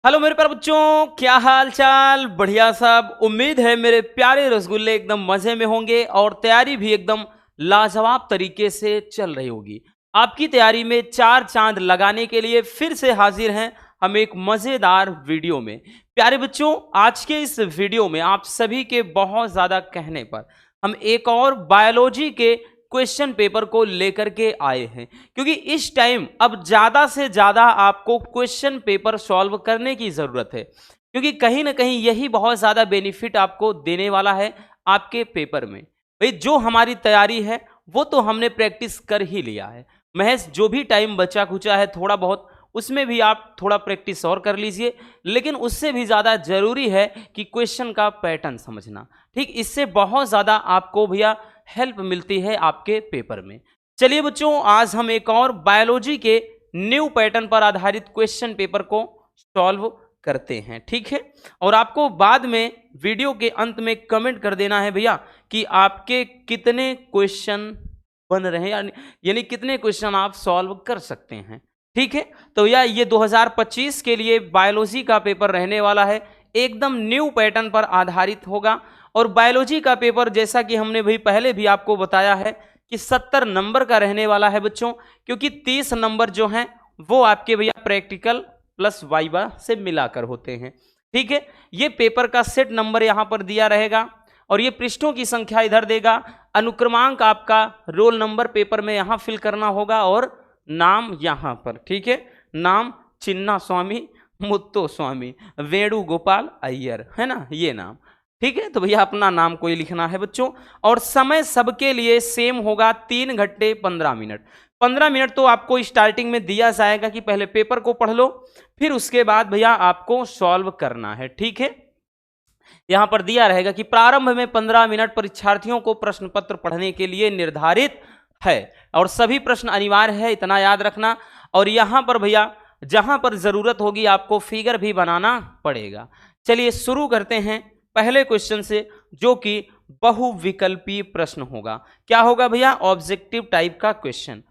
Hello मेरे प्यारे बच्चों, क्या हाल चाल। बढ़िया सब। उम्मीद है मेरे प्यारे रसगुल्ले एकदम मजे में होंगे और तैयारी भी एकदम लाजवाब तरीके से चल रही होगी। आपकी तैयारी में चार चांद लगाने के लिए फिर से हाजिर हैं हम एक मजेदार वीडियो में। प्यारे बच्चों, आज के इस वीडियो में आप सभी के बहुत ज्यादा कहने पर हम एक और बायोलॉजी के क्वेश्चन पेपर को लेकर के आए हैं, क्योंकि इस टाइम अब ज्यादा से ज्यादा आपको क्वेश्चन पेपर सॉल्व करने की जरूरत है, क्योंकि कहीं ना कहीं यही बहुत ज्यादा बेनिफिट आपको देने वाला है आपके पेपर में। भाई, जो हमारी तैयारी है वो तो हमने प्रैक्टिस कर ही लिया है। महज जो भी टाइम बचा खुचा है थोड़ा बहुत, उसमें भी आप थोड़ा प्रैक्टिस और कर लीजिए, लेकिन उससे भी ज़्यादा जरूरी है कि क्वेश्चन का पैटर्न समझना। ठीक, इससे बहुत ज़्यादा आपको भैया हेल्प मिलती है आपके पेपर में। चलिए बच्चों, आज हम एक और बायोलॉजी के न्यू पैटर्न पर आधारित क्वेश्चन पेपर को सॉल्व करते हैं। ठीक है, और आपको बाद में वीडियो के अंत में कमेंट कर देना है भैया कि आपके कितने क्वेश्चन बन रहे हैं, यानी कितने क्वेश्चन आप सॉल्व कर सकते हैं। ठीक है, तो ये 2025 के लिए बायोलॉजी का पेपर रहने वाला है, एकदम न्यू पैटर्न पर आधारित होगा। और बायोलॉजी का पेपर जैसा कि हमने भी पहले भी आपको बताया है कि 70 नंबर का रहने वाला है बच्चों, क्योंकि 30 नंबर जो हैं वो आपके भैया प्रैक्टिकल प्लस वाइवा से मिलाकर होते हैं। ठीक है, ये पेपर का सेट नंबर यहाँ पर दिया रहेगा और ये पृष्ठों की संख्या इधर देगा। अनुक्रमांक आपका रोल नंबर पेपर में यहाँ फिल करना होगा और नाम यहाँ पर। ठीक है, नाम चिन्ना स्वामी, मुत्तो स्वामी, वेणुगोपाल अय्यर, है ना ये नाम। ठीक है, तो भैया अपना नाम कोई लिखना है बच्चों। और समय सबके लिए सेम होगा, 3 घंटे 15 मिनट। 15 मिनट तो आपको स्टार्टिंग में दिया जाएगा कि पहले पेपर को पढ़ लो, फिर उसके बाद भैया आपको सॉल्व करना है। ठीक है, यहां पर दिया रहेगा कि प्रारंभ में 15 मिनट परीक्षार्थियों को प्रश्न पत्र पढ़ने के लिए निर्धारित है और सभी प्रश्न अनिवार्य है, इतना याद रखना। और यहां पर भैया जहां पर जरूरत होगी आपको फिगर भी बनाना पड़ेगा। चलिए शुरू करते हैं पहले क्वेश्चन से, जो कि बहुविकल्पीय प्रश्न होगा। क्या होगा भैया? ऑब्जेक्टिव टाइप का क्वेश्चन।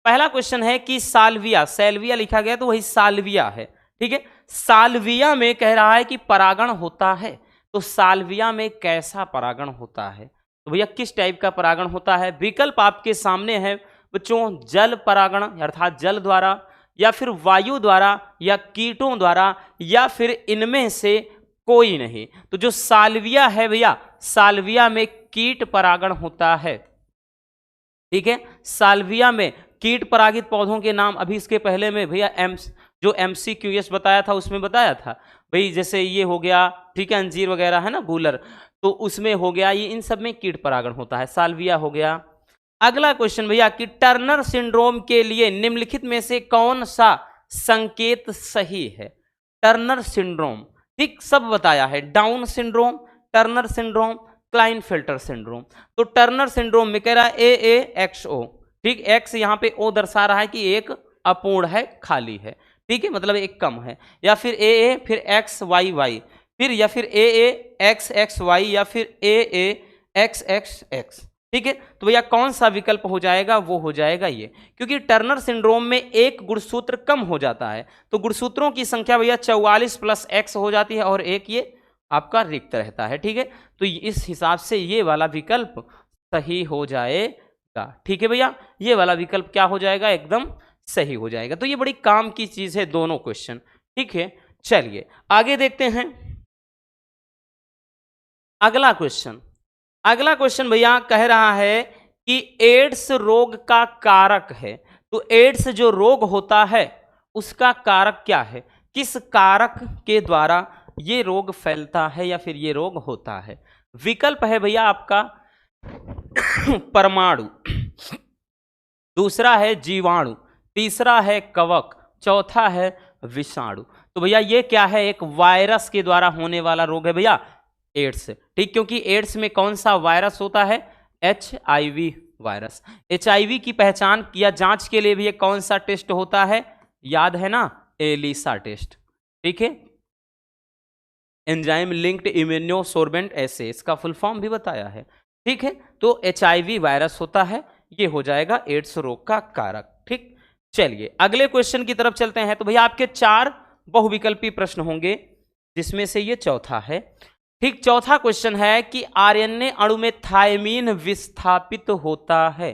पहला क्वेश्चन है कि साल्विया, सैल्विया लिखा गया तो वही साल्विया है। ठीक है, साल्विया में कह रहा है कि परागण होता है, तो साल्विया में कैसा परागण होता है? तो भैया किस टाइप का परागण होता है? विकल्प आपके सामने है बच्चों, जल परागण अर्थात जल द्वारा, या फिर वायु द्वारा, या कीटों द्वारा, या फिर इनमें से कोई नहीं। तो जो साल्विया है भैया, साल्विया में कीट परागण होता है। ठीक है, साल्विया में कीट परागित पौधों के नाम अभी इसके पहले में भैया जो MCQS बताया था उसमें बताया था भाई, जैसे ये हो गया, ठीक है, अंजीर वगैरह है ना, गूलर, तो उसमें हो गया, ये इन सब में कीट परागण होता है, साल्विया हो गया। अगला क्वेश्चन भैया कि टर्नर सिंड्रोम के लिए निम्नलिखित में से कौन सा संकेत सही है? टर्नर सिंड्रोम, ठीक, सब बताया है, down syndrome, Turner syndrome, Klinefelter syndrome. तो टर्नर सिंड्रोम में कह रहा है AAXO, ठीक, एक्स यहाँ पे O दर्शा रहा है कि एक अपूर्ण है, खाली है। ठीक है, मतलब एक कम है, या फिर AA फिर XYY, फिर या फिर AAXXY, या फिर AAXXX। ठीक है, तो भैया कौन सा विकल्प हो जाएगा? वो हो जाएगा ये, क्योंकि टर्नर सिंड्रोम में एक गुणसूत्र कम हो जाता है, तो गुणसूत्रों की संख्या भैया 44 + X हो जाती है और एक ये आपका रिक्त रहता है। ठीक है, तो इस हिसाब से ये वाला विकल्प सही हो जाएगा। ठीक है भैया, ये वाला विकल्प क्या हो जाएगा? एकदम सही हो जाएगा। तो ये बड़ी काम की चीज है दोनों क्वेश्चन। ठीक है, चलिए आगे देखते हैं अगला क्वेश्चन। अगला क्वेश्चन भैया कह रहा है कि एड्स रोग का कारक है, तो एड्स जो रोग होता है उसका कारक क्या है? किस कारक के द्वारा ये रोग फैलता है या फिर ये रोग होता है? विकल्प है भैया आपका परमाणु, दूसरा है जीवाणु, तीसरा है कवक, चौथा है विषाणु। तो भैया ये क्या है? एक वायरस के द्वारा होने वाला रोग है भैया, एड्स। ठीक, क्योंकि एड्स में कौन सा वायरस होता है? HIV virus. HIV की पहचान या जांच के लिए भी ये कौन सा टेस्ट होता है? याद है ना, एलिसा टेस्ट। ठीक है, एंजाइम लिंक्ड इम्यूनोसोर्बेंट एसे, इसका फुल फॉर्म भी बताया है। ठीक है, तो HIV वायरस होता है, ये हो जाएगा एड्स रोग का कारक। ठीक, चलिए अगले क्वेश्चन की तरफ चलते हैं। तो भैया आपके 4 बहुविकल्पी प्रश्न होंगे, जिसमें से ये चौथा है। ठीक, चौथा क्वेश्चन है कि आरएनए अणु में थायमीन विस्थापित होता है।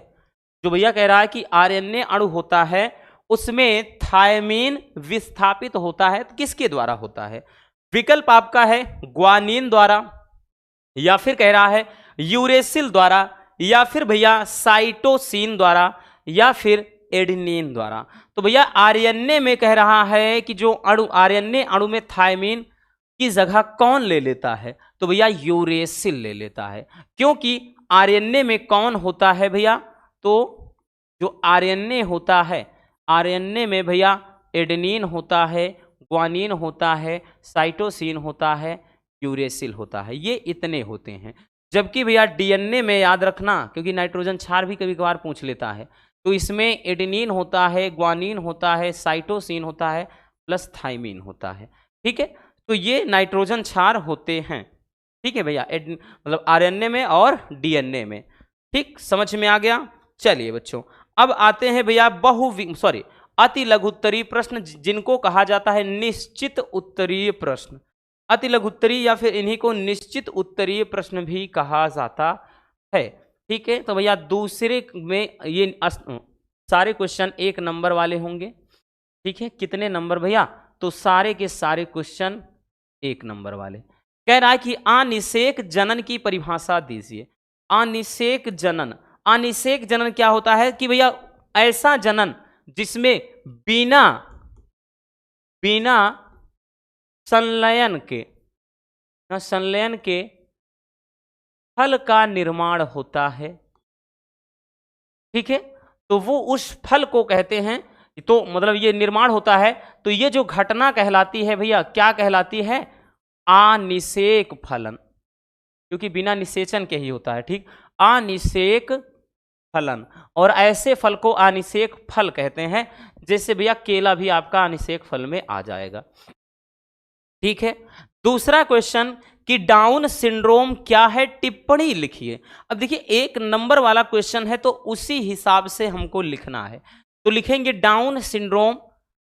जो भैया कह रहा है कि आरएनए अणु होता है उसमें थायमीन विस्थापित होता है, तो किसके द्वारा होता है? विकल्प आपका है ग्वानिन द्वारा, या फिर कह रहा है यूरेसिल द्वारा, या फिर भैया साइटोसिन द्वारा, या फिर एडेनिन द्वारा। तो भैया आरएनए में कह रहा है कि जो अणु आरएनए अणु में थायमीन की जगह कौन ले लेता है? तो भैया यूरेसिल ले लेता है। क्योंकि आरएनए में कौन होता है भैया? तो जो आरएनए होता है, आरएनए में भैया एडेनिन होता है, ग्वानिन होता है, साइटोसिन होता है, यूरेसिल होता है, ये इतने होते हैं। जबकि भैया डीएनए में याद रखना, क्योंकि नाइट्रोजन क्षार भी कभी कभार पूछ लेता है, तो इसमें एडेनिन होता है, ग्वानिन होता है, साइटोसिन होता है, प्लस थायमीन होता है। ठीक है, तो ये नाइट्रोजन क्षार होते हैं। ठीक है भैया, मतलब आरएनए में और डीएनए में। ठीक, समझ में आ गया? चलिए बच्चों, अब आते हैं भैया अति लघु उत्तरीय प्रश्न, जिनको कहा जाता है निश्चित उत्तरीय प्रश्न। अति लघु उत्तरीय या फिर इन्हीं को निश्चित उत्तरीय प्रश्न भी कहा जाता है। ठीक है, तो भैया दूसरे में ये सारे क्वेश्चन 1 नंबर वाले होंगे। ठीक है, कितने नंबर भैया? तो सारे के सारे क्वेश्चन 1 नंबर वाले। कह रहा है कि अनिषेक जनन की परिभाषा दीजिए। अनिषेक जनन, अनिषेक जनन क्या होता है? कि भैया ऐसा जनन जिसमें बिना संलयन के फल का निर्माण होता है। ठीक है, तो वो उस फल को कहते हैं, तो मतलब ये निर्माण होता है, तो ये जो घटना कहलाती है भैया, क्या कहलाती है? अनिषेक फलन, क्योंकि बिना निषेचन के ही होता है। ठीक, अनिषेक फलन, और ऐसे फल को अनिषेक फल कहते हैं। जैसे भैया केला भी आपका अनिषेक फल में आ जाएगा। ठीक है, दूसरा क्वेश्चन कि डाउन सिंड्रोम क्या है, टिप्पणी लिखिए। अब देखिए 1 नंबर वाला क्वेश्चन है, तो उसी हिसाब से हमको लिखना है। तो लिखेंगे डाउन सिंड्रोम,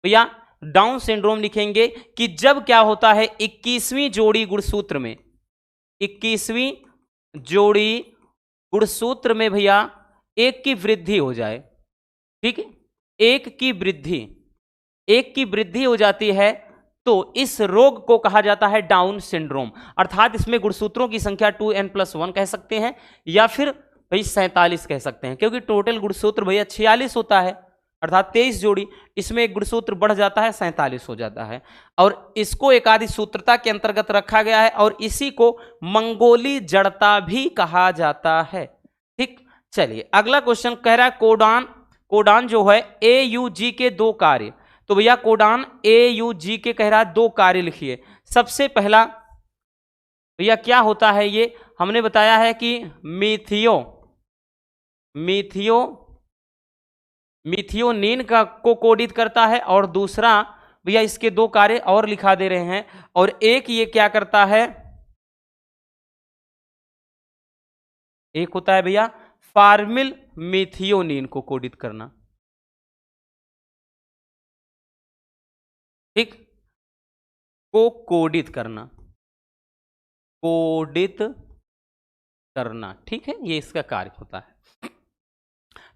भैया डाउन सिंड्रोम लिखेंगे कि जब क्या होता है 21वीं जोड़ी गुणसूत्र में, 21वीं जोड़ी गुणसूत्र में भैया 1 की वृद्धि हो जाए। ठीक है, 1 की वृद्धि हो जाती है, तो इस रोग को कहा जाता है डाउन सिंड्रोम। अर्थात इसमें गुणसूत्रों की संख्या 2n+1 कह सकते हैं, या फिर भाई 47 कह सकते हैं, क्योंकि टोटल गुणसूत्र भैया 46 होता है, अर्थात 23 जोड़ी, इसमें एक गुणसूत्र बढ़ जाता है, 47 हो जाता है। और इसको एकादि सूत्रता के अंतर्गत रखा गया है, और इसी को मंगोली जड़ता भी कहा जाता है। ठीक, चलिए अगला क्वेश्चन कह रहा है कोडान जो है AUG के 2 कार्य। तो भैया कोडान AUG के कह रहा है 2 कार्य लिखिए। सबसे पहला भैया क्या होता है, ये हमने बताया है कि मिथियोनिन को कोडित करता है, और दूसरा भैया इसके 2 कार्य और लिखा दे रहे हैं, और एक ये क्या करता है, एक होता है भैया फार्मिल मिथियोनिन को कोडित करना। ठीक, को कोडित करना, ठीक है, ये इसका कार्य होता है।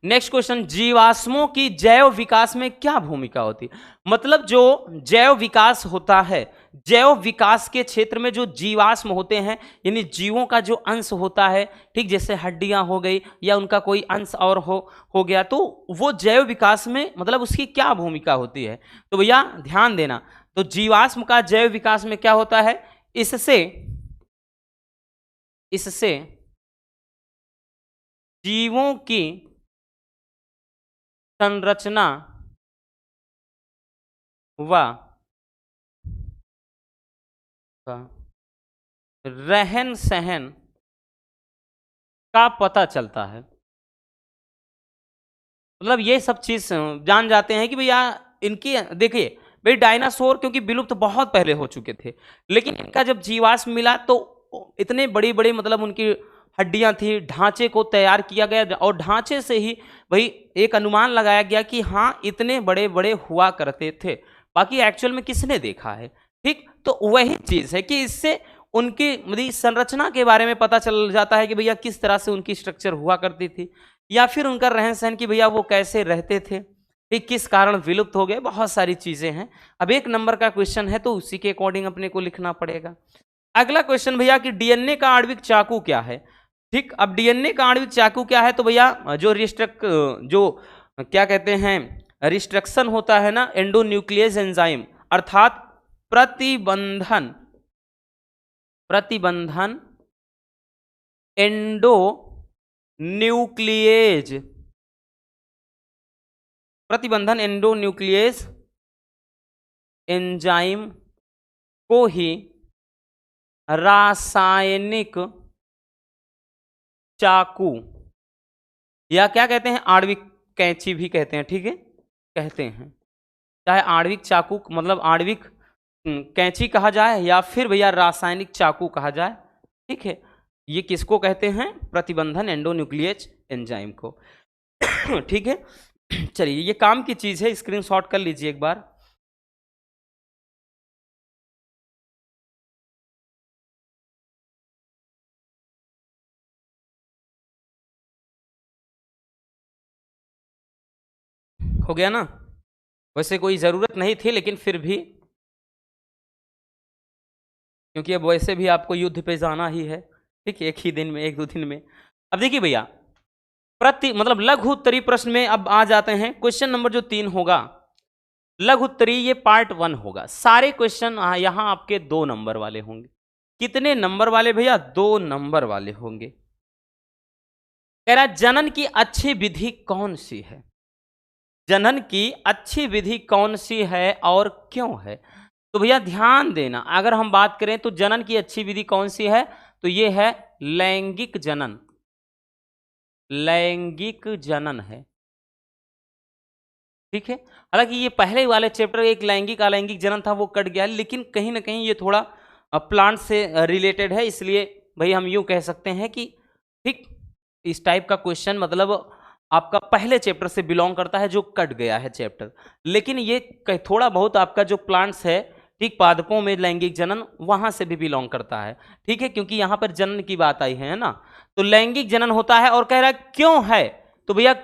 नेक्स्ट क्वेश्चन, जीवाश्मों की जैव विकास में क्या भूमिका होती है? मतलब जो जैव विकास होता है, जैव विकास के क्षेत्र में जो जीवाश्म होते हैं, यानी जीवों का जो अंश होता है, ठीक, जैसे हड्डियां हो गई या उनका कोई अंश और हो गया, तो वो जैव विकास में मतलब उसकी क्या भूमिका होती है? तो भैया ध्यान देना, तो जीवाश्म का जैव विकास में क्या होता है, इससे जीवों की संरचना व रहन सहन का पता चलता है। मतलब ये सब चीज जान जाते हैं कि भैया इनकी, देखिए भाई डायनासोर क्योंकि विलुप्त बहुत पहले हो चुके थे, लेकिन इनका जब जीवाश्म मिला तो इतने बड़ी बड़ी मतलब उनकी हड्डियां थी, ढांचे को तैयार किया गया, और ढांचे से ही भाई एक अनुमान लगाया गया कि हाँ इतने बड़े बड़े हुआ करते थे। बाकी एक्चुअल में किसने देखा है। ठीक, तो वही चीज है कि इससे उनकी मतलब संरचना के बारे में पता चल जाता है कि भैया किस तरह से उनकी स्ट्रक्चर हुआ करती थी, या फिर उनका रहन सहन कि भैया वो कैसे रहते थे, ठीक, किस कारण विलुप्त हो गए, बहुत सारी चीजें हैं। अब 1 नंबर का क्वेश्चन है तो उसी के अकॉर्डिंग अपने को लिखना पड़ेगा। अगला क्वेश्चन भैया कि डीएनए का आणविक चाकू क्या है। ठीक, अब डीएनए का आणविक चाकू क्या है, तो भैया जो क्या कहते हैं रिस्ट्रक्शन होता है ना, एंडोन्यूक्लियस एंजाइम, अर्थात प्रतिबंधन एंडो न्यूक्लियेज, प्रतिबंधन एंडोन्यूक्लियस एंजाइम को ही रासायनिक चाकू या क्या कहते हैं आणविक कैंची भी कहते हैं। ठीक है, कहते हैं, चाहे आणविक चाकू मतलब आणविक कैंची कहा जाए या फिर भैया रासायनिक चाकू कहा जाए। ठीक है, ये किसको कहते हैं, प्रतिबंधन एंडोन्यूक्लियस एंजाइम को। ठीक है, चलिए ये काम की चीज है, स्क्रीनशॉट कर लीजिए एक बार। हो गया ना, वैसे कोई ज़रूरत नहीं थी लेकिन फिर भी, क्योंकि अब वैसे भी आपको युद्ध पे जाना ही है। ठीक, एक ही दिन में, 1-2 दिन में। अब देखिए भैया, मतलब लघु उत्तरी प्रश्न में अब आ जाते हैं। क्वेश्चन नंबर जो 3 होगा लघु उत्तरी, ये पार्ट 1 होगा। सारे क्वेश्चन यहां आपके 2 नंबर वाले होंगे। कितने नंबर वाले भैया, 2 नंबर वाले होंगे। कह रहा जनन की अच्छी विधि कौन सी है, जनन की अच्छी विधि कौन सी है और क्यों है। तो भैया ध्यान देना, अगर हम बात करें तो जनन की अच्छी विधि कौन सी है, तो ये है लैंगिक जनन, लैंगिक जनन है। ठीक है, हालांकि ये पहले वाले चैप्टर एक लैंगिक अलैंगिक जनन था, वो कट गया, लेकिन कहीं ना कहीं ये थोड़ा प्लांट से रिलेटेड है, इसलिए भाई हम यूं कह सकते हैं कि ठीक इस टाइप का क्वेश्चन मतलब आपका पहले चैप्टर से बिलोंग करता है, जो कट गया है चैप्टर। लेकिन ये थोड़ा बहुत आपका जो प्लांट्स है, ठीक, पादपों में लैंगिक जनन वहां से भी बिलोंग करता है। ठीक है, क्योंकि यहां पर जनन की बात आई है ना, तो लैंगिक जनन होता है। और कह रहा है क्यों है, तो भैया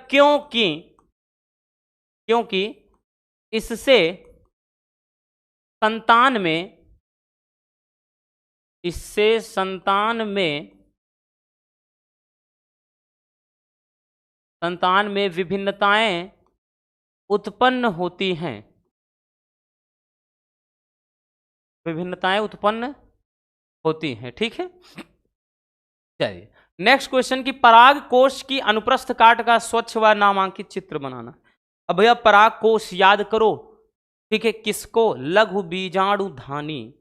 क्योंकि इससे संतान में विभिन्नताएं उत्पन्न होती हैं, विभिन्नताएं उत्पन्न होती हैं। ठीक है, चलिए नेक्स्ट क्वेश्चन की पराग कोश की अनुप्रस्थ काट का स्वच्छ व नामांकित चित्र बनाना। अब भैया पराग कोश याद करो, ठीक है, किसको, लघु बीजाणुधानी।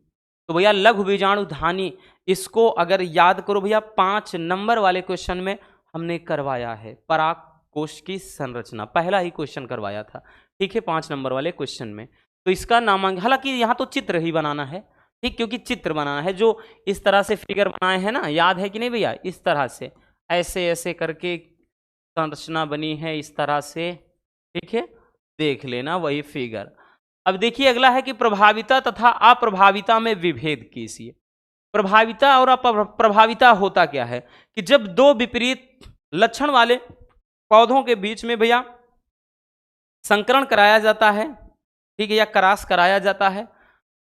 तो भैया लघु बीजाणुधानी, इसको अगर याद करो भैया 5 नंबर वाले क्वेश्चन में हमने करवाया है। पराग कोश की संरचना पहला ही क्वेश्चन करवाया था। ठीक है, 5 नंबर वाले क्वेश्चन में। तो इसका नामांकन, हालांकि यहाँ तो चित्र ही बनाना है, ठीक, क्योंकि चित्र बनाना है, जो इस तरह से फिगर बनाए हैं ना, याद है कि नहीं भैया, इस तरह से ऐसे ऐसे करके संरचना बनी है इस तरह से। ठीक है, देख लेना वही फिगर। अब देखिए अगला है कि प्रभाविता तथा अप्रभाविता में विभेद कीजिए। प्रभाविता और अप्रभाविता होता क्या है कि जब 2 विपरीत लक्षण वाले पौधों के बीच में भैया संकरण कराया जाता है, ठीक है, या क्रॉस कराया जाता है,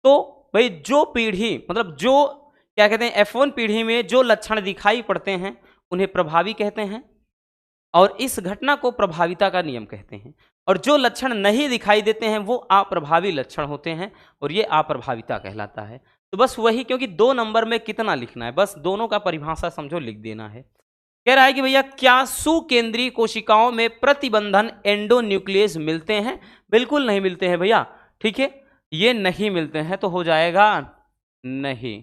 तो भाई जो पीढ़ी मतलब जो क्या कहते हैं F1 पीढ़ी में जो लक्षण दिखाई पड़ते हैं उन्हें प्रभावी कहते हैं, और इस घटना को प्रभाविता का नियम कहते हैं। और जो लक्षण नहीं दिखाई देते हैं वो अप्रभावी लक्षण होते हैं, और ये अप्रभाविता कहलाता है। तो बस वही, क्योंकि 2 नंबर में कितना लिखना है, बस दोनों का परिभाषा समझो लिख देना है। कह रहा है कि भैया क्या सुकेंद्रीय कोशिकाओं में प्रतिबंधन एंडोन्यूक्लियस मिलते हैं। बिल्कुल नहीं मिलते हैं भैया। ठीक है, ये नहीं मिलते हैं, तो हो जाएगा नहीं।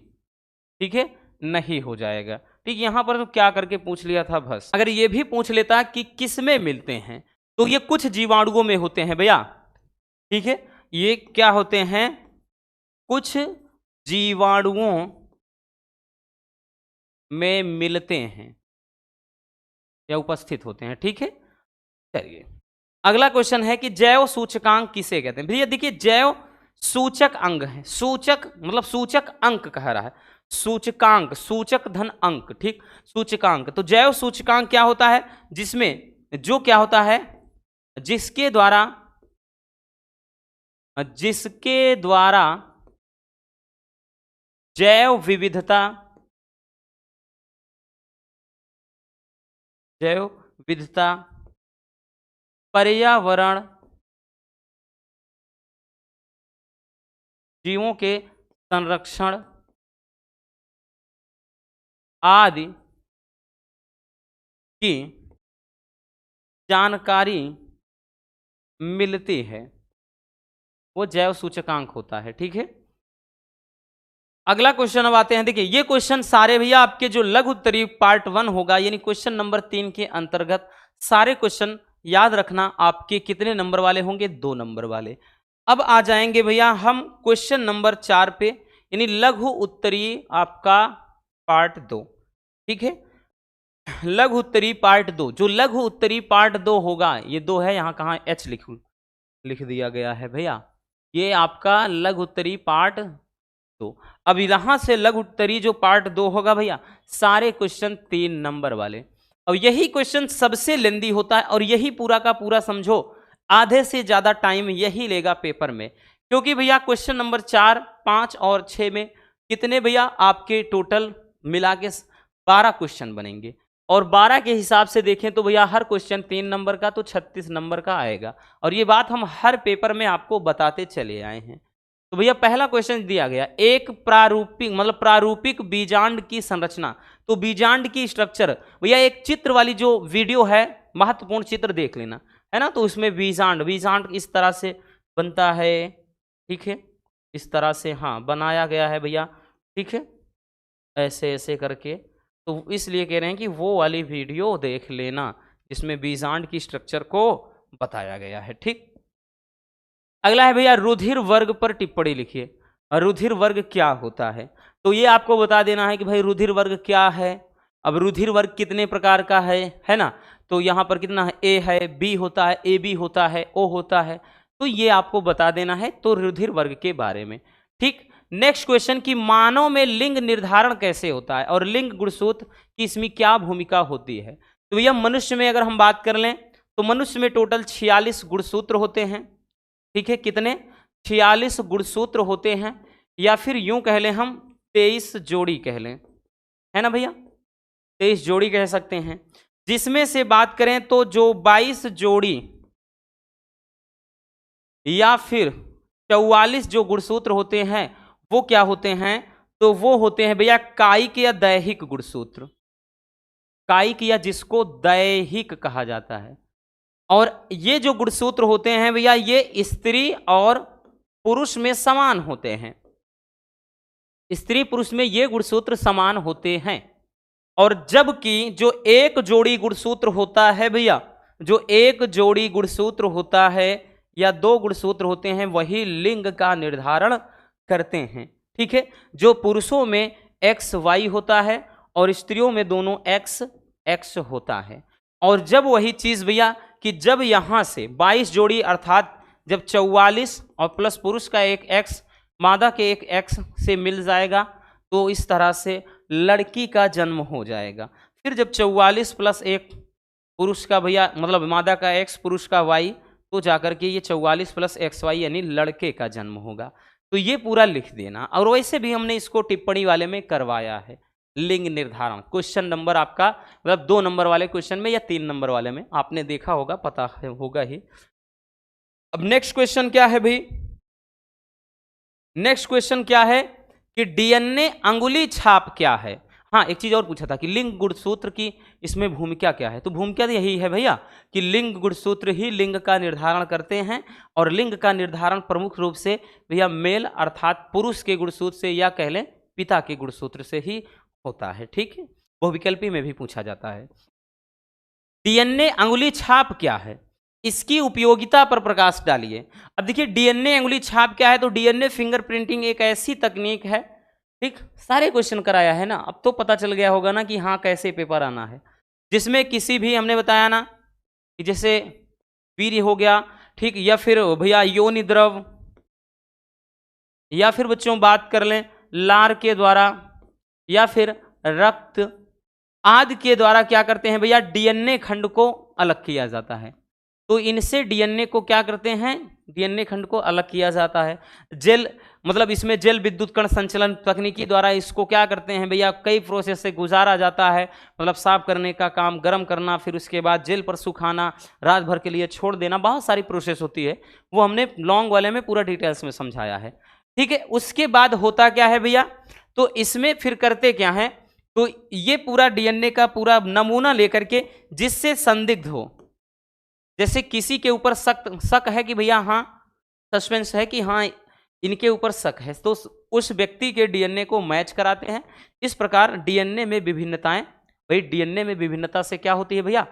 ठीक है, नहीं हो जाएगा। ठीक, यहां पर तो क्या करके पूछ लिया था बस। अगर ये भी पूछ लेता कि किस में मिलते हैं, तो ये कुछ जीवाणुओं में होते हैं भैया। ठीक है, ये क्या होते हैं, कुछ जीवाणुओं में मिलते हैं या उपस्थित होते हैं। ठीक है, चलिए अगला क्वेश्चन है कि जैव सूचकांक किसे कहते हैं। भैया देखिए जैव सूचक अंग है, सूचक मतलब सूचक अंक कह रहा है, सूचकांक, सूचक धन अंक, ठीक, सूचकांक। तो जैव सूचकांक क्या होता है, जिसमें जो क्या होता है, जिसके द्वारा जैव विविधता, जैव विविधता, पर्यावरण, जीवों के संरक्षण आदि की जानकारी मिलती है, वो जैव सूचकांक होता है, ठीक है। अगला क्वेश्चन अब आते हैं। देखिए ये क्वेश्चन सारे भैया आपके जो लघु उत्तरीय पार्ट 1 होगा, यानी क्वेश्चन नंबर 3 के अंतर्गत सारे क्वेश्चन याद रखना आपके कितने नंबर वाले होंगे, 2 नंबर वाले। अब आ जाएंगे भैया हम क्वेश्चन नंबर 4 पे, यानी लघु उत्तरीय आपका पार्ट 2, ठीक है। लघु उत्तरीय पार्ट 2, जो लघु उत्तरीय पार्ट 2 होगा, ये 2 है, यहाँ कहाँ एच लिख दिया गया है भैया, ये आपका लघु उत्तरीय पार्ट 2। अब यहां से लघु उत्तरीय जो पार्ट 2 होगा भैया, सारे क्वेश्चन 3 नंबर वाले। अब यही क्वेश्चन सबसे लेंदी होता है, और यही पूरा का पूरा समझो आधे से ज्यादा टाइम यही लेगा पेपर में, क्योंकि भैया क्वेश्चन नंबर 4, 5 और 6 में कितने भैया आपके टोटल मिला के 12 क्वेश्चन बनेंगे, और 12 के हिसाब से देखें तो भैया हर क्वेश्चन 3 नंबर का, तो 36 नंबर का आएगा। और ये बात हम हर पेपर में आपको बताते चले आए हैं। तो भैया पहला क्वेश्चन दिया गया, एक प्रारूपिक मतलब प्रारूपिक बीजांड की संरचना। तो बीजांड की स्ट्रक्चर भैया एक चित्र वाली जो वीडियो है, महत्वपूर्ण चित्र देख लेना, है ना। तो उसमें बीजांड इस तरह से बनता है, ठीक है, इस तरह से हाँ बनाया गया है भैया, ठीक है, ऐसे ऐसे करके। तो इसलिए कह रहे हैं कि वो वाली वीडियो देख लेना जिसमें बीजांड की स्ट्रक्चर को बताया गया है, ठीक। अगला है भैया रुधिर वर्ग पर टिप्पणी लिखिए। रुधिर वर्ग क्या होता है, तो ये आपको बता देना है कि भाई रुधिर वर्ग क्या है। अब रुधिर वर्ग कितने प्रकार का है ना। तो यहाँ पर कितना है, ए है, बी होता है, ए बी होता है, ओ होता है, तो ये आपको बता देना है तो रुधिर वर्ग के बारे में, ठीक। नेक्स्ट क्वेश्चन कि मानव में लिंग निर्धारण कैसे होता है और लिंग गुणसूत्र की इसमें क्या भूमिका होती है। तो भैया मनुष्य में अगर हम बात कर लें तो मनुष्य में टोटल 46 गुणसूत्र होते हैं, ठीक है, कितने 46 गुणसूत्र होते हैं, या फिर यूं कह लें हम 23 जोड़ी कह लें, है ना भैया, 23 जोड़ी कह सकते हैं। जिसमें से बात करें तो जो 22 जोड़ी या फिर 44 जो गुणसूत्र होते हैं वो क्या होते हैं, तो वो होते हैं भैया कायिक या दैहिक गुणसूत्र। कायिक या जिसको दैहिक कहा जाता है। और ये जो गुणसूत्र होते हैं भैया ये स्त्री और पुरुष में समान होते हैं, स्त्री पुरुष में ये गुणसूत्र समान होते हैं। और जबकि जो एक जोड़ी गुणसूत्र होता है भैया, जो एक जोड़ी गुणसूत्र होता है या 2 गुणसूत्र होते हैं वही लिंग का निर्धारण करते हैं, ठीक है। जो पुरुषों में एक्स वाई होता है और स्त्रियों में दोनों एक्स एक्स होता है। और जब वही चीज भैया कि जब यहां से 22 जोड़ी अर्थात जब 44 और प्लस पुरुष का एक एक्स मादा के एक एक्स से मिल जाएगा तो इस तरह से लड़की का जन्म हो जाएगा। फिर जब 44 प्लस 1 पुरुष का भैया मतलब मादा का एक्स पुरुष का वाई, तो जाकर के ये 44 प्लस एक्स वाई यानी लड़के का जन्म होगा। तो ये पूरा लिख देना। और वैसे भी हमने इसको टिप्पणी वाले में करवाया है लिंग निर्धारण, क्वेश्चन नंबर आपका मतलब 2 नंबर वाले क्वेश्चन में या 3 नंबर वाले में आपने देखा होगा, पता होगा ही। अब नेक्स्ट क्वेश्चन क्या है भाई, नेक्स्ट क्वेश्चन क्या है कि डीएनए अंगुली छाप क्या है। हाँ एक चीज और पूछा था कि लिंग गुणसूत्र की इसमें भूमिका क्या है, तो भूमिका यही है भैया कि लिंग गुणसूत्र ही लिंग का निर्धारण करते हैं। और लिंग का निर्धारण प्रमुख रूप से भैया मेल अर्थात पुरुष के गुणसूत्र से या कह लें पिता के गुणसूत्र से ही होता है, ठीक है। बहुविकल्पी में भी पूछा जाता है। डीएनए अंगुली छाप क्या है, इसकी उपयोगिता पर प्रकाश डालिए। अब देखिए डीएनए अंगुली छाप क्या है, तो डीएनए फिंगरप्रिंटिंग एक ऐसी तकनीक है, ठीक, सारे क्वेश्चन कराया है ना, अब तो पता चल गया होगा ना कि हाँ कैसे पेपर आना है। जिसमें किसी भी हमने बताया ना कि जैसे वीर्य हो गया, ठीक, या फिर भैया योनि द्रव, या फिर बच्चों बात कर लें लार के द्वारा या फिर रक्त आदि के द्वारा क्या करते हैं भैया, डीएनए खंड को अलग किया जाता है। तो इनसे डीएनए को क्या करते हैं, डीएनए खंड को अलग किया जाता है। जेल मतलब इसमें जेल विद्युत कण संचलन तकनीकी द्वारा इसको क्या करते हैं भैया, कई प्रोसेस से गुजारा जाता है। मतलब साफ करने का काम, गर्म करना, फिर उसके बाद जेल पर सुखाना, रात भर के लिए छोड़ देना, बहुत सारी प्रोसेस होती है। वो हमने लॉन्ग वाले में पूरा डिटेल्स में समझाया है, ठीक है। उसके बाद होता क्या है भैया, तो इसमें फिर करते क्या है, तो ये पूरा डीएनए का पूरा नमूना लेकर के जिससे संदिग्ध हो, जैसे किसी के ऊपर शक है कि भैया हाँ सस्पेंस है कि हाँ इनके ऊपर शक है, तो उस व्यक्ति के डीएनए को मैच कराते हैं। इस प्रकार डीएनए में विभिन्नताएं, भाई डीएनए में विभिन्नता से क्या होती है भैया,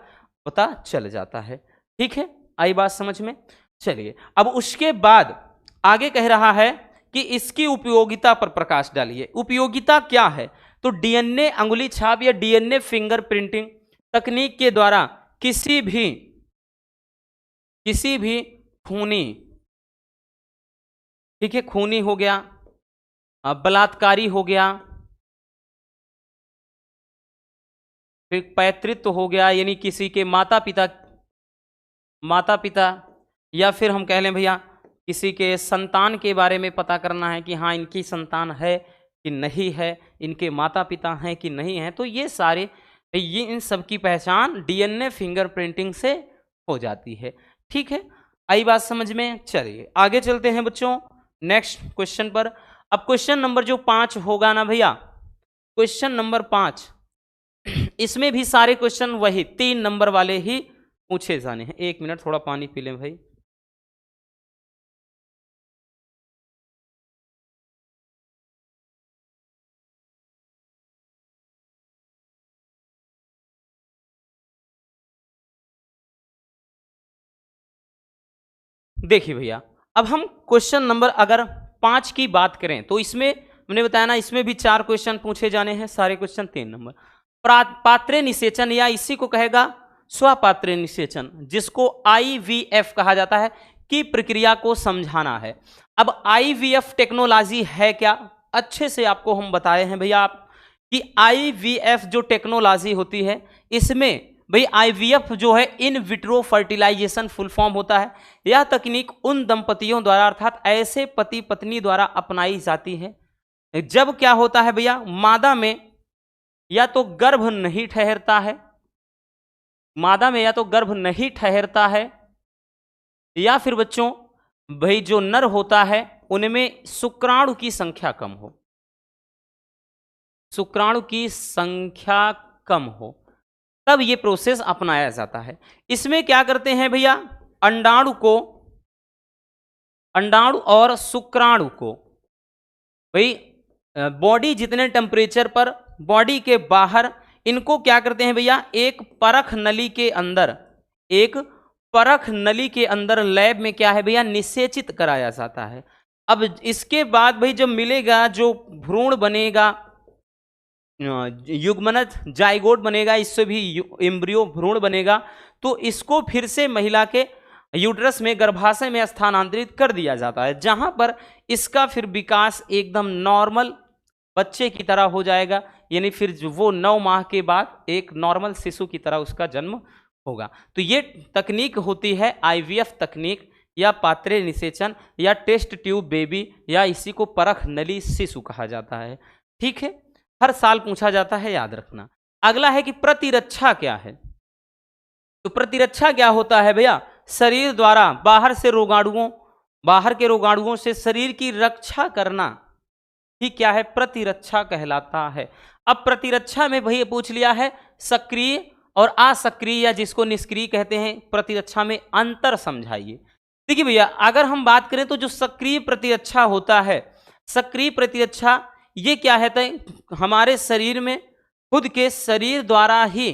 पता चल जाता है, ठीक है। आई बात समझ में। चलिए अब उसके बाद आगे कह रहा है कि इसकी उपयोगिता पर प्रकाश डालिए। उपयोगिता क्या है, तो डीएनए अंगुली छाप या डीएनए फिंगरप्रिंटिंग तकनीक के द्वारा किसी भी खूनी, ठीक है, खूनी हो गया, बलात्कारी हो गया, फिर पैतृत्व हो गया, यानी किसी के माता पिता या फिर हम कह लें भैया किसी के संतान के बारे में पता करना है कि हाँ इनकी संतान है कि नहीं है, इनके माता पिता हैं कि नहीं है, तो ये सारे इन सब की पहचान डीएनए फिंगरप्रिंटिंग से हो जाती है, ठीक है। आई बात समझ में। चलिए आगे चलते हैं बच्चों नेक्स्ट क्वेश्चन पर। अब क्वेश्चन नंबर जो 5 होगा ना भैया, क्वेश्चन नंबर 5, इसमें भी सारे क्वेश्चन वही 3 नंबर वाले ही पूछे जाने हैं। 1 मिनट थोड़ा पानी पी लें भाई। देखिए भैया अब हम क्वेश्चन नंबर अगर 5 की बात करें तो इसमें मैंने बताया ना, इसमें भी 4 क्वेश्चन पूछे जाने हैं, सारे क्वेश्चन 3 नंबर। पात्रे निषेचन या इसी को कहेगा स्वपात्रे निषेचन, जिसको आईवीएफ कहा जाता है, की प्रक्रिया को समझाना है। अब आईवीएफ टेक्नोलॉजी है क्या, अच्छे से आपको हम बताए हैं भैया आप कि आईवीएफ जो टेक्नोलॉजी होती है इसमें भाई आईवीएफ जो है in vitro fertilization full form होता है। यह तकनीक उन दंपतियों द्वारा अर्थात ऐसे पति पत्नी द्वारा अपनाई जाती है जब क्या होता है भैया, मादा में या तो गर्भ नहीं ठहरता है, मादा में या तो गर्भ नहीं ठहरता है, या फिर बच्चों भाई जो नर होता है उनमें शुक्राणु की संख्या कम हो, शुक्राणु की संख्या कम हो, तब ये प्रोसेस अपनाया जाता है। इसमें क्या करते हैं भैया, अंडाणु और शुक्राणु को भाई बॉडी जितने टेम्परेचर पर बॉडी के बाहर इनको क्या करते हैं भैया, एक परख नली के अंदर लैब में क्या है भैया निषेचित कराया जाता है। अब इसके बाद भाई जब मिलेगा जो भ्रूण बनेगा, युग्मनज जाइगोट बनेगा, इससे भी एम्ब्रियो भ्रूण बनेगा, तो इसको फिर से महिला के यूट्रस में गर्भाशय में स्थानांतरित कर दिया जाता है, जहां पर इसका फिर विकास एकदम नॉर्मल बच्चे की तरह हो जाएगा, यानी फिर वो 9 माह के बाद एक नॉर्मल शिशु की तरह उसका जन्म होगा। तो ये तकनीक होती है आईवीएफ तकनीक या पात्रे निषेचन या टेस्ट ट्यूब बेबी या इसी को परख नली शिशु कहा जाता है, ठीक है। हर साल पूछा जाता है, याद रखना। अगला है कि प्रतिरक्षा क्या है, तो प्रतिरक्षा क्या होता है भैया, शरीर द्वारा बाहर के रोगाणुओं से शरीर की रक्षा करना ही क्या है, प्रतिरक्षा कहलाता है। अब प्रतिरक्षा में भैया पूछ लिया है सक्रिय और असक्रिय या जिसको निष्क्रिय कहते हैं, प्रतिरक्षा में अंतर समझाइए। देखिए भैया अगर हम बात करें तो जो सक्रिय प्रतिरक्षा होता है, सक्रिय प्रतिरक्षा ये क्या है, हमारे शरीर में खुद के शरीर द्वारा ही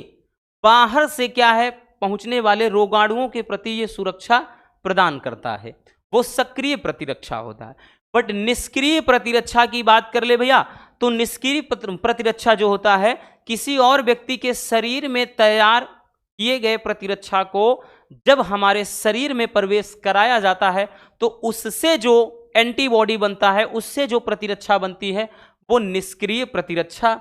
बाहर से क्या है पहुंचने वाले रोगाणुओं के प्रति ये सुरक्षा प्रदान करता है, वो सक्रिय प्रतिरक्षा होता है। बट निष्क्रिय प्रतिरक्षा की बात कर ले भैया, तो निष्क्रिय प्रतिरक्षा जो होता है किसी और व्यक्ति के शरीर में तैयार किए गए प्रतिरक्षा को जब हमारे शरीर में प्रवेश कराया जाता है तो उससे जो एंटीबॉडी बनता है, उससे जो प्रतिरक्षा बनती है वो निष्क्रिय प्रतिरक्षा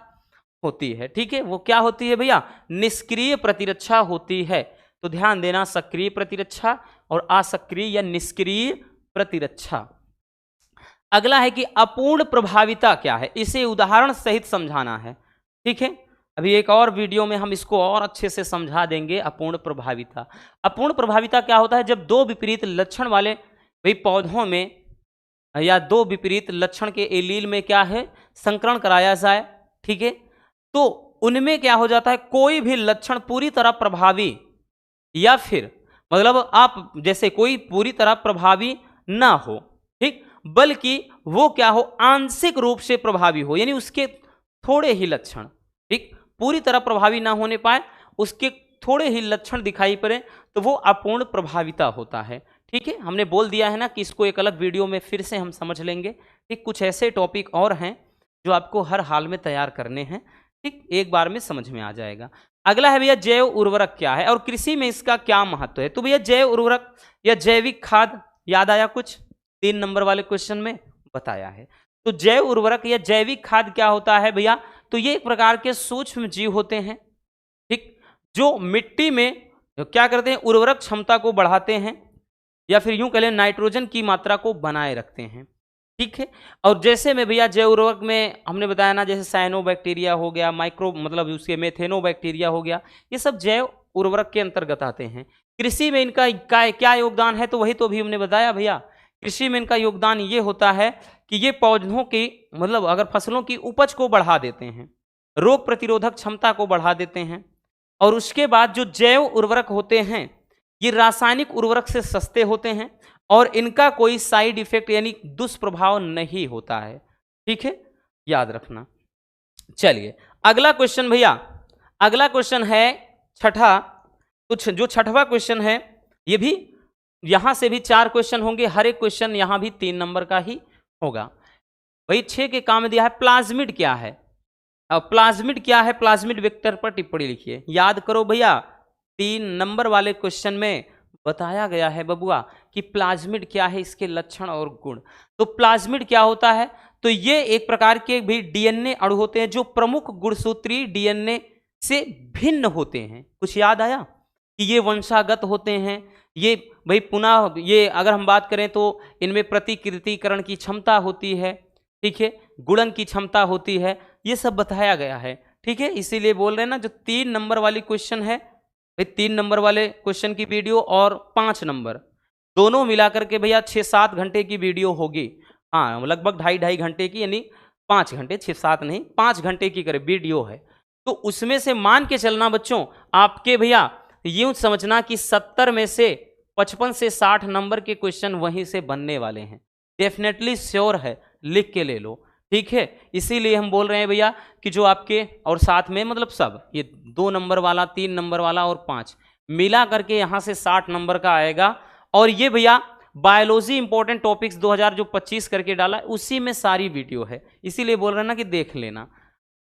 होती है। ठीक है, वो क्या होती है भैया? निष्क्रिय प्रतिरक्षा होती है। तो ध्यान देना, सक्रिय प्रतिरक्षा और असक्रिय या निष्क्रिय प्रतिरक्षा। अगला है कि अपूर्ण प्रभाविता क्या है, इसे उदाहरण सहित समझाना है। ठीक है, अभी एक और वीडियो में हम इसको और अच्छे से समझा देंगे। अपूर्ण प्रभाविता, अपूर्ण प्रभाविता क्या होता है? जब दो विपरीत लक्षण वाले भाई पौधों में या दो विपरीत लक्षण के एलील में क्या है, संकरण कराया जाए। ठीक है, तो उनमें क्या हो जाता है, कोई भी लक्षण पूरी तरह प्रभावी या फिर मतलब आप जैसे कोई पूरी तरह प्रभावी ना हो, ठीक, बल्कि वो क्या हो, आंशिक रूप से प्रभावी हो, यानी उसके थोड़े ही लक्षण, ठीक, पूरी तरह प्रभावी ना होने पाए, उसके थोड़े ही लक्षण दिखाई पड़े, तो वो अपूर्ण प्रभाविता होता है। ठीक है, हमने बोल दिया है ना कि इसको एक अलग वीडियो में फिर से हम समझ लेंगे। ठीक, कुछ ऐसे टॉपिक और हैं जो आपको हर हाल में तैयार करने हैं। ठीक, एक बार में समझ में आ जाएगा। अगला है भैया जैव उर्वरक क्या है और कृषि में इसका क्या महत्व है। तो भैया जैव उर्वरक या जैविक खाद याद आया कुछ? 3 नंबर वाले क्वेश्चन में बताया है। तो जैव उर्वरक या जैविक खाद क्या होता है भैया? तो ये एक प्रकार के सूक्ष्म जीव होते हैं, ठीक, जो मिट्टी में क्या करते हैं, उर्वरक क्षमता को बढ़ाते हैं या फिर यूं कह लें नाइट्रोजन की मात्रा को बनाए रखते हैं। ठीक है, और जैसे में भैया जैव उर्वरक में हमने बताया ना, जैसे साइनोबैक्टीरिया हो गया, माइक्रो मतलब उसके मेथेनोबैक्टीरिया हो गया, ये सब जैव उर्वरक के अंतर्गत आते हैं। कृषि में इनका क्या योगदान है? तो वही तो अभी हमने बताया भैया, कृषि में इनका योगदान ये होता है कि ये पौधों की मतलब अगर फसलों की उपज को बढ़ा देते हैं, रोग प्रतिरोधक क्षमता को बढ़ा देते हैं, और उसके बाद जो जैव उर्वरक होते हैं ये रासायनिक उर्वरक से सस्ते होते हैं और इनका कोई साइड इफेक्ट यानी दुष्प्रभाव नहीं होता है। ठीक है, याद रखना। चलिए अगला क्वेश्चन भैया, अगला क्वेश्चन है छठा। कुछ जो छठवां क्वेश्चन है, ये भी यहां से भी 4 क्वेश्चन होंगे, हर एक क्वेश्चन यहां भी 3 नंबर का ही होगा। भाई 6 के काम में दिया है प्लाज्मिड क्या है। अब प्लाज्मिड क्या है, प्लाज्मिड वेक्टर पर टिप्पणी लिखिए। याद करो भैया, 3 नंबर वाले क्वेश्चन में बताया गया है बबुआ कि प्लाज्मिड क्या है, इसके लक्षण और गुण। तो प्लाज्मिड क्या होता है? तो ये एक प्रकार के भी डीएनए अणु होते हैं जो प्रमुख गुणसूत्रीय डीएनए से भिन्न होते हैं। कुछ याद आया कि ये वंशागत होते हैं, ये भाई पुनः ये अगर हम बात करें तो इनमें प्रतिकृतिकरण की क्षमता होती है, ठीक है, गुणन की क्षमता होती है, ये सब बताया गया है। ठीक है, इसीलिए बोल रहे हैं ना, जो 3 नंबर वाली क्वेश्चन है भाई, 3 नंबर वाले क्वेश्चन की वीडियो और 5 नंबर दोनों मिलाकर के भैया 6-7 घंटे की वीडियो होगी। हाँ, लगभग 2.5 घंटे की, यानी 5 घंटे, 6-7 नहीं, 5 घंटे की करे वीडियो है। तो उसमें से मान के चलना बच्चों, आपके भैया यूं समझना कि 70 में से 55 से 60 नंबर के क्वेश्चन वहीं से बनने वाले हैं। डेफिनेटली श्योर है, लिख के ले लो। ठीक है, इसीलिए हम बोल रहे हैं भैया कि जो आपके और साथ में मतलब सब ये 2 नंबर वाला, 3 नंबर वाला और 5 मिला करके यहाँ से 60 नंबर का आएगा। और ये भैया बायोलॉजी इंपॉर्टेंट टॉपिक्स 2025 करके डाला, उसी में सारी वीडियो है, इसीलिए बोल रहे हैं ना कि देख लेना।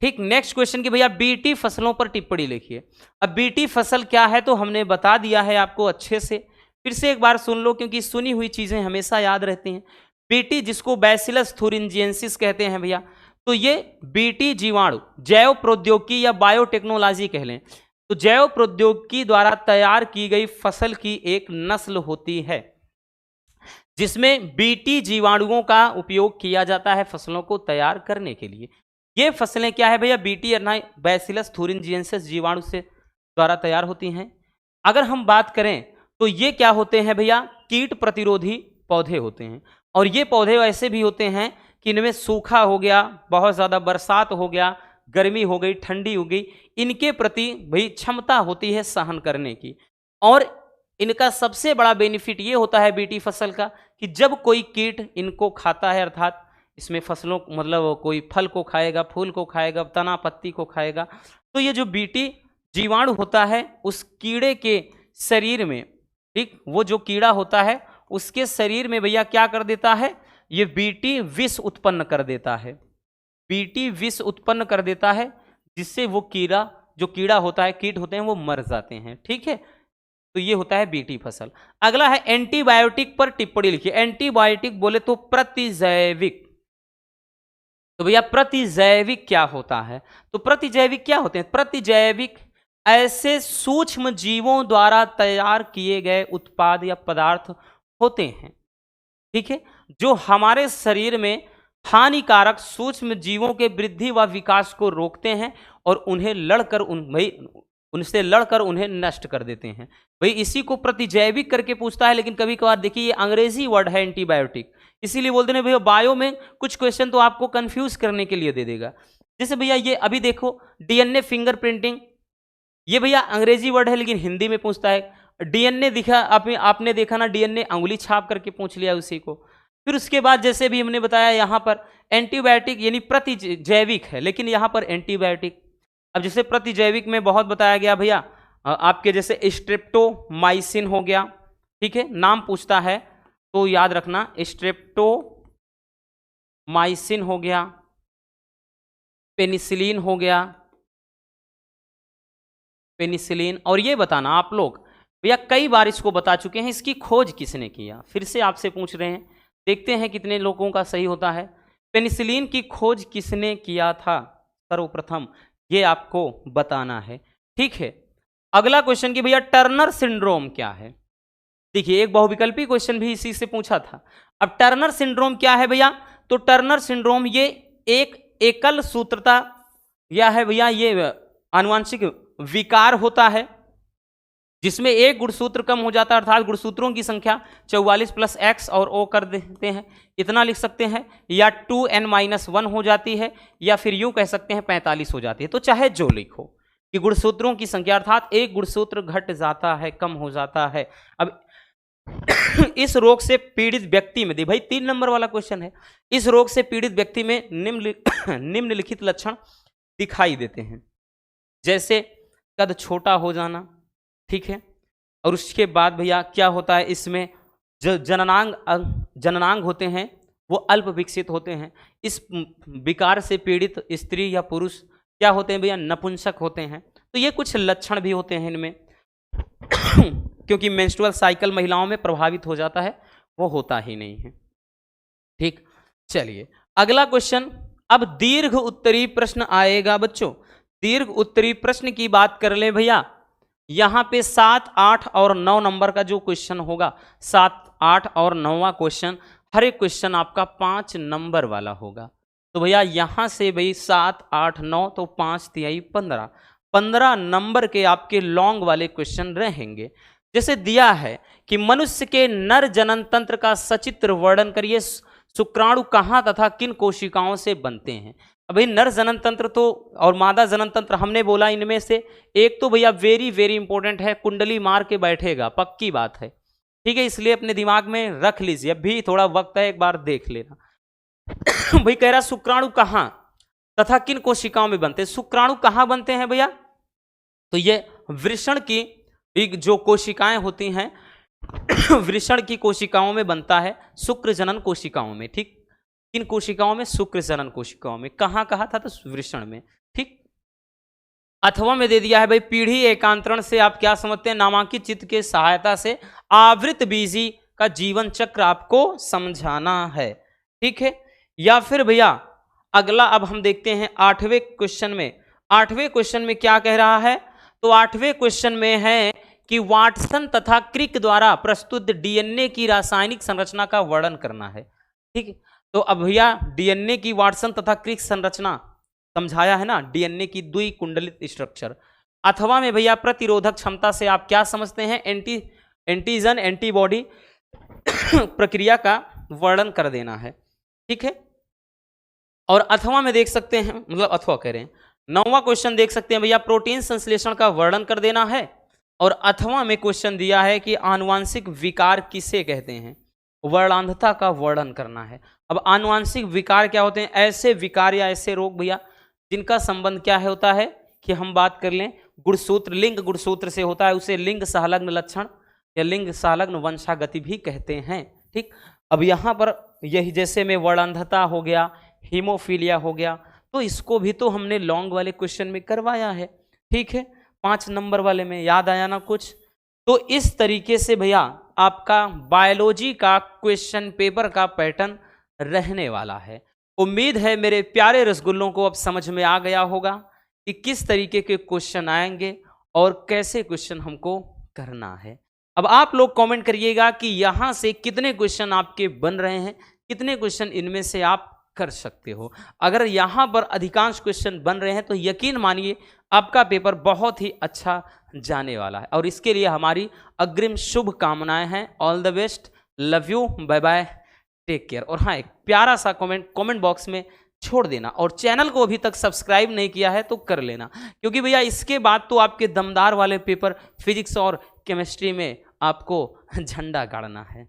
ठीक, नेक्स्ट क्वेश्चन की भैया बीटी फसलों पर टिप्पणी लिखिए। अब बीटी फसल क्या है तो हमने बता दिया है आपको अच्छे से, फिर से एक बार सुन लो क्योंकि सुनी हुई चीजें हमेशा याद रहती हैं। बीटी जिसको बैसिलस थुरिंजिएंसिस कहते हैं भैया, तो ये बीटी जीवाणु जैव प्रौद्योगिकी या बायोटेक्नोलॉजी कह लें, तो जैव प्रौद्योगिकी द्वारा तैयार की गई फसल की एक नस्ल होती है जिसमें बीटी जीवाणुओं का उपयोग किया जाता है फसलों को तैयार करने के लिए। ये फसलें क्या है भैया, बीटी बैसिलस थुरिंजिएंसिस जीवाणु से द्वारा तैयार होती हैं। अगर हम बात करें तो ये क्या होते हैं भैया, कीट प्रतिरोधी पौधे होते हैं। और ये पौधे ऐसे भी होते हैं कि इनमें सूखा हो गया, बहुत ज़्यादा बरसात हो गया, गर्मी हो गई, ठंडी हो गई, इनके प्रति भाई क्षमता होती है सहन करने की। और इनका सबसे बड़ा बेनिफिट ये होता है बीटी फसल का कि जब कोई कीट इनको खाता है, अर्थात इसमें फसलों मतलब कोई फल को खाएगा, फूल को खाएगा, तना पत्ती को खाएगा, तो ये जो बीटी जीवाणु होता है उस कीड़े के शरीर में, ठीक, वो जो कीड़ा होता है उसके शरीर में भैया क्या कर देता है, ये बीटी विष उत्पन्न कर देता है। बीटी विष उत्पन्न कर देता है जिससे वो कीड़ा, जो कीड़ा होता है, कीट होते हैं, वो मर जाते हैं। ठीक है, तो ये होता है बीटी फसल। अगला है एंटीबायोटिक पर टिप्पणी लिखिए। एंटीबायोटिक बोले तो प्रतिजैविक। तो भैया प्रतिजैविक क्या होता है? तो प्रतिजैविक क्या होते हैं? प्रतिजैविक ऐसे सूक्ष्म जीवों द्वारा तैयार किए गए उत्पाद या पदार्थ होते हैं, ठीक है, जो हमारे शरीर में हानिकारक सूक्ष्म जीवों के वृद्धि व विकास को रोकते हैं और उन्हें लड़कर उनसे लड़कर उन्हें नष्ट कर देते हैं। भाई इसी को प्रतिजैविक करके पूछता है, लेकिन कभी कभार देखिए ये अंग्रेजी वर्ड है एंटीबायोटिक, इसीलिए बोलते हैं भैया बायो में कुछ क्वेश्चन तो आपको कंफ्यूज करने के लिए दे देगा। जैसे भैया ये अभी देखो डीएनए फिंगरप्रिंटिंग, ये भैया अंग्रेजी वर्ड है लेकिन हिंदी में पूछता है। डीएनए दिखा आपने देखा ना, डीएनए अंगुली छाप करके पूछ लिया उसी को। फिर उसके बाद जैसे भी हमने बताया यहाँ पर एंटीबायोटिक यानी प्रतिजैविक है, लेकिन यहाँ पर एंटीबायोटिक। अब जैसे प्रतिजैविक में बहुत बताया गया भैया, आपके जैसे स्ट्रेप्टोमाइसिन हो गया, ठीक है, नाम पूछता है तो याद रखना, स्ट्रेप्टोमाइसिन हो गया, पेनिसिलिन हो गया, पेनिसिलिन। और ये बताना आप लोग भैया कई बार इसको बता चुके हैं, इसकी खोज किसने किया, फिर से आपसे पूछ रहे हैं, देखते हैं कितने लोगों का सही होता है। पेनिसिलिन की खोज किसने किया था सर्वप्रथम, ये आपको बताना है, ठीक है। अगला क्वेश्चन कि भैया टर्नर सिंड्रोम क्या है? देखिए एक बहुविकल्पी क्वेश्चन भी इसी से पूछा था। अब टर्नर सिंड्रोम क्या है भैया? तो टर्नर सिंड्रोम ये एक एकल सूत्रता या है भैया, ये आनुवांशिक विकार होता है जिसमें एक गुणसूत्र कम हो जाता है, अर्थात गुणसूत्रों की संख्या 44 प्लस एक्स और ओ कर देते हैं, इतना लिख सकते हैं, या 2n-1 हो जाती है, या फिर यूं कह सकते हैं 45 हो जाती है। तो चाहे जो लिखो कि गुणसूत्रों की संख्या अर्थात एक गुणसूत्र घट जाता है, कम हो जाता है। अब इस रोग से पीड़ित व्यक्ति में, भाई 3 नंबर वाला क्वेश्चन है, इस रोग से पीड़ित व्यक्ति में निम्नलिखित लक्षण दिखाई देते हैं, जैसे कद छोटा हो जाना, ठीक है, और उसके बाद भैया क्या होता है, इसमें जो जननांग होते हैं वो अल्प विकसित होते हैं। इस विकार से पीड़ित स्त्री या पुरुष क्या होते हैं भैया, नपुंसक होते हैं। तो ये कुछ लक्षण भी होते हैं इनमें क्योंकि मेंस्ट्रुअल साइकिल महिलाओं में प्रभावित हो जाता है, वो होता ही नहीं है, ठीक। चलिए अगला क्वेश्चन, अब दीर्घ उत्तरी प्रश्न आएगा बच्चों। दीर्घ उत्तरी प्रश्न की बात कर ले भैया, यहां पे 7, 8 और 9 नंबर का जो क्वेश्चन होगा, 7, 8 और 9वां क्वेश्चन, हर एक क्वेश्चन आपका 5 नंबर वाला होगा। तो भैया यहां से भाई 7, 8, 9 तो 5 तिहाई 15 नंबर के आपके लॉन्ग वाले क्वेश्चन रहेंगे। जैसे दिया है कि मनुष्य के नर जनन तंत्र का सचित्र वर्णन करिए, शुक्राणु कहाँ तथा किन कोशिकाओं से बनते हैं। अभी नर जनन तंत्र तो और मादा जनन तंत्र हमने बोला, इनमें से एक तो भैया वेरी वेरी इंपॉर्टेंट है, कुंडली मार के बैठेगा, पक्की बात है, ठीक है, इसलिए अपने दिमाग में रख लीजिए, अभी थोड़ा वक्त है, एक बार देख लेना। भाई कह रहा शुक्राणु कहाँ तथा किन कोशिकाओं में बनते हैं। शुक्राणु कहाँ बनते हैं भैया? तो ये वृषण की जो कोशिकाएं होती हैं वृषण की कोशिकाओं में बनता है, शुक्र जनन कोशिकाओं में, ठीक। किन कोशिकाओं में? शुक्र जनन कोशिकाओं में। कहाँ कहा था? तो वृषण में, ठीक। अथवा में दे दिया है भाई पीढ़ी एकांतरण से आप क्या समझते हैं, नामांकित चित्र के सहायता से आवृत बीजी का जीवन चक्र आपको समझाना है, ठीक है। या फिर भैया अगला अब हम देखते हैं 8वें क्वेश्चन में। 8वें क्वेश्चन में क्या कह रहा है? तो 8वें क्वेश्चन में है कि वाटसन तथा क्रिक द्वारा प्रस्तुत डीएनए की रासायनिक संरचना का वर्णन करना है, ठीक। तो अब भैया डीएनए की वाटसन तथा क्रिक संरचना समझाया है ना, डीएनए की द्विकुंडलित स्ट्रक्चर। अथवा में भैया प्रतिरोधक क्षमता से आप क्या समझते हैं, एंटीजन एंटीबॉडी प्रक्रिया का वर्णन कर देना है, ठीक है। और अथवा में देख सकते हैं, मतलब अथवा कह रहे हैं, 9वां क्वेश्चन देख सकते हैं भैया प्रोटीन संश्लेषण का वर्णन कर देना है। और अथवा में क्वेश्चन दिया है कि आनुवांशिक विकार किसे कहते हैं, वर्णांधता का वर्णन करना है। अब आनुवांशिक विकार क्या होते हैं? ऐसे विकार या ऐसे रोग भैया जिनका संबंध क्या है होता है कि हम बात कर लें गुणसूत्र, लिंग गुणसूत्र से होता है, उसे लिंग संलग्न लक्षण या लिंग संलग्न वंशागति भी कहते हैं, ठीक। अब यहाँ पर यही जैसे में वर्णांधता हो गया, हीमोफीलिया हो गया, तो इसको भी तो हमने लॉन्ग वाले क्वेश्चन में करवाया है, ठीक है, 5 नंबर वाले में। याद आया ना कुछ? तो इस तरीके से भैया आपका बायोलॉजी का क्वेश्चन पेपर का पैटर्न रहने वाला है। उम्मीद है मेरे प्यारे रसगुल्लों को अब समझ में आ गया होगा कि किस तरीके के क्वेश्चन आएंगे और कैसे क्वेश्चन हमको करना है। अब आप लोग कमेंट करिएगा कि यहां से कितने क्वेश्चन आपके बन रहे हैं, कितने क्वेश्चन इनमें से आप कर सकते हो। अगर यहां पर अधिकांश क्वेश्चन बन रहे हैं तो यकीन मानिए आपका पेपर बहुत ही अच्छा जाने वाला है, और इसके लिए हमारी अग्रिम शुभकामनाएं हैं। All the best, love you, bye bye, take care. और हाँ, एक प्यारा सा कमेंट बॉक्स में छोड़ देना, और चैनल को अभी तक सब्सक्राइब नहीं किया है तो कर लेना, क्योंकि भैया इसके बाद तो आपके दमदार वाले पेपर फिजिक्स और केमिस्ट्री में आपको झंडा गाड़ना है।